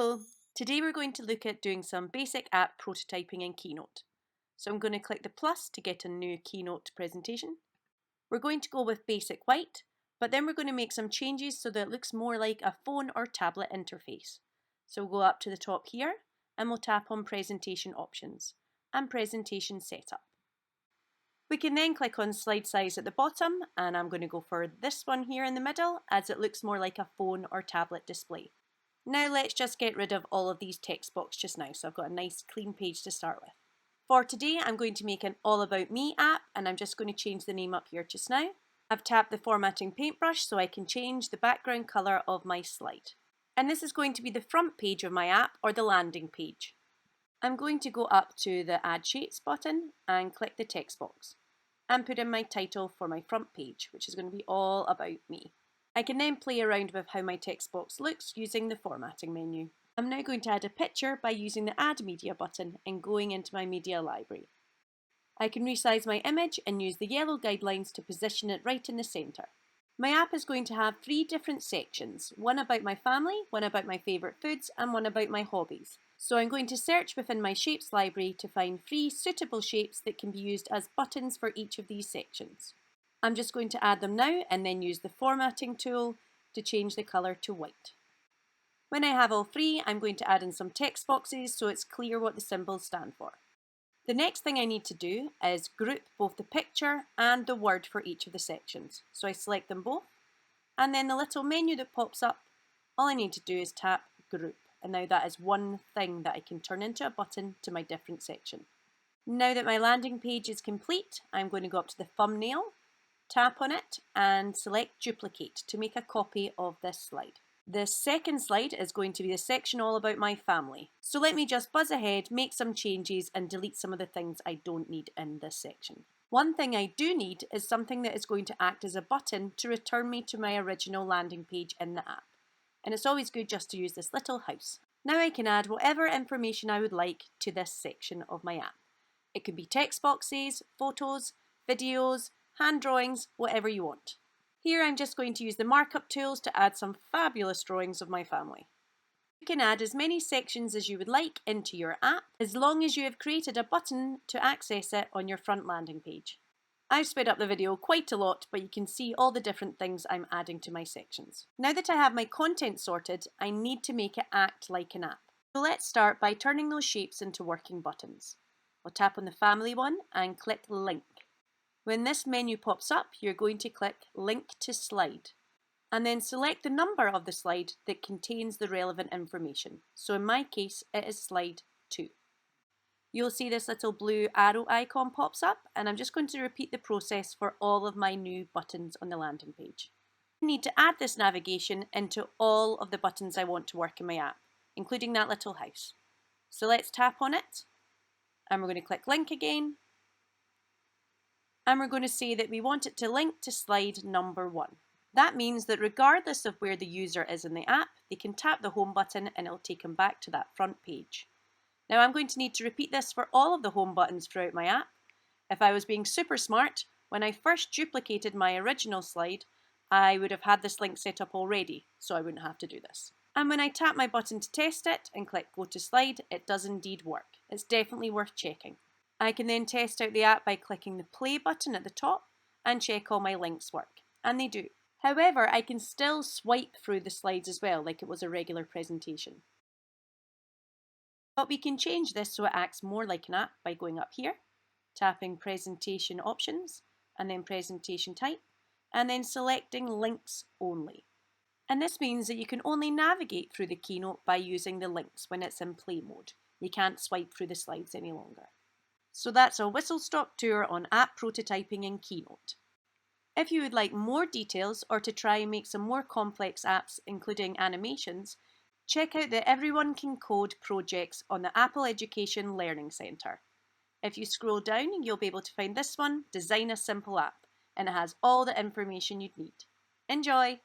Hello, today we're going to look at doing some basic app prototyping in Keynote. So I'm going to click the plus to get a new Keynote presentation. We're going to go with basic white, but then we're going to make some changes so that it looks more like a phone or tablet interface. So we'll go up to the top here and we'll tap on presentation options and presentation setup. We can then click on slide size at the bottom, and I'm going to go for this one here in the middle as it looks more like a phone or tablet display. Now let's just get rid of all of these text boxes just now, so I've got a nice clean page to start with. For today, I'm going to make an All About Me app, and I'm just going to change the name up here just now. I've tapped the formatting paintbrush so I can change the background colour of my slide. And this is going to be the front page of my app, or the landing page. I'm going to go up to the Add Shapes button and click the text box and put in my title for my front page, which is going to be all about me. I can then play around with how my text box looks using the formatting menu. I'm now going to add a picture by using the Add Media button and going into my media library. I can resize my image and use the yellow guidelines to position it right in the centre. My app is going to have 3 different sections, one about my family, one about my favourite foods, and one about my hobbies. So I'm going to search within my shapes library to find 3 suitable shapes that can be used as buttons for each of these sections. I'm just going to add them now and then use the formatting tool to change the colour to white. When I have all 3, I'm going to add in some text boxes so it's clear what the symbols stand for. The next thing I need to do is group both the picture and the word for each of the sections. So I select them both, and then the little menu that pops up, all I need to do is tap group, and now that is one thing that I can turn into a button to my different section. Now that my landing page is complete, I'm going to go up to the thumbnail, tap on it and select duplicate to make a copy of this slide. The second slide is going to be the section all about my family. So let me just buzz ahead, make some changes and delete some of the things I don't need in this section. One thing I do need is something that is going to act as a button to return me to my original landing page in the app. And it's always good just to use this little house. Now I can add whatever information I would like to this section of my app. It could be text boxes, photos, videos, hand drawings, whatever you want. Here I'm just going to use the markup tools to add some fabulous drawings of my family. You can add as many sections as you would like into your app, as long as you have created a button to access it on your front landing page. I've sped up the video quite a lot, but you can see all the different things I'm adding to my sections. Now that I have my content sorted, I need to make it act like an app. So let's start by turning those shapes into working buttons. I'll tap on the family one and click link. When this menu pops up, you're going to click Link to Slide and then select the number of the slide that contains the relevant information. So in my case, it is slide 2. You'll see this little blue arrow icon pops up, and I'm just going to repeat the process for all of my new buttons on the landing page. I need to add this navigation into all of the buttons I want to work in my app, including that little house. So let's tap on it, and we're going to click Link again. And we're going to say that we want it to link to slide number 1. That means that regardless of where the user is in the app, they can tap the home button and it'll take them back to that front page. Now I'm going to need to repeat this for all of the home buttons throughout my app. If I was being super smart, when I first duplicated my original slide, I would have had this link set up already, so I wouldn't have to do this. And when I tap my button to test it and click Go to Slide, it does indeed work. It's definitely worth checking. I can then test out the app by clicking the play button at the top and check all my links work, and they do. However, I can still swipe through the slides as well, like it was a regular presentation. But we can change this so it acts more like an app by going up here, tapping Presentation Options, and then Presentation Type, and then selecting Links Only. And this means that you can only navigate through the Keynote by using the links when it's in play mode. You can't swipe through the slides any longer. So that's a whistle-stop tour on app prototyping in Keynote. If you would like more details or to try and make some more complex apps, including animations, check out the Everyone Can Code projects on the Apple Education Learning Centre. If you scroll down, you'll be able to find this one, Design a Simple App, and it has all the information you'd need. Enjoy!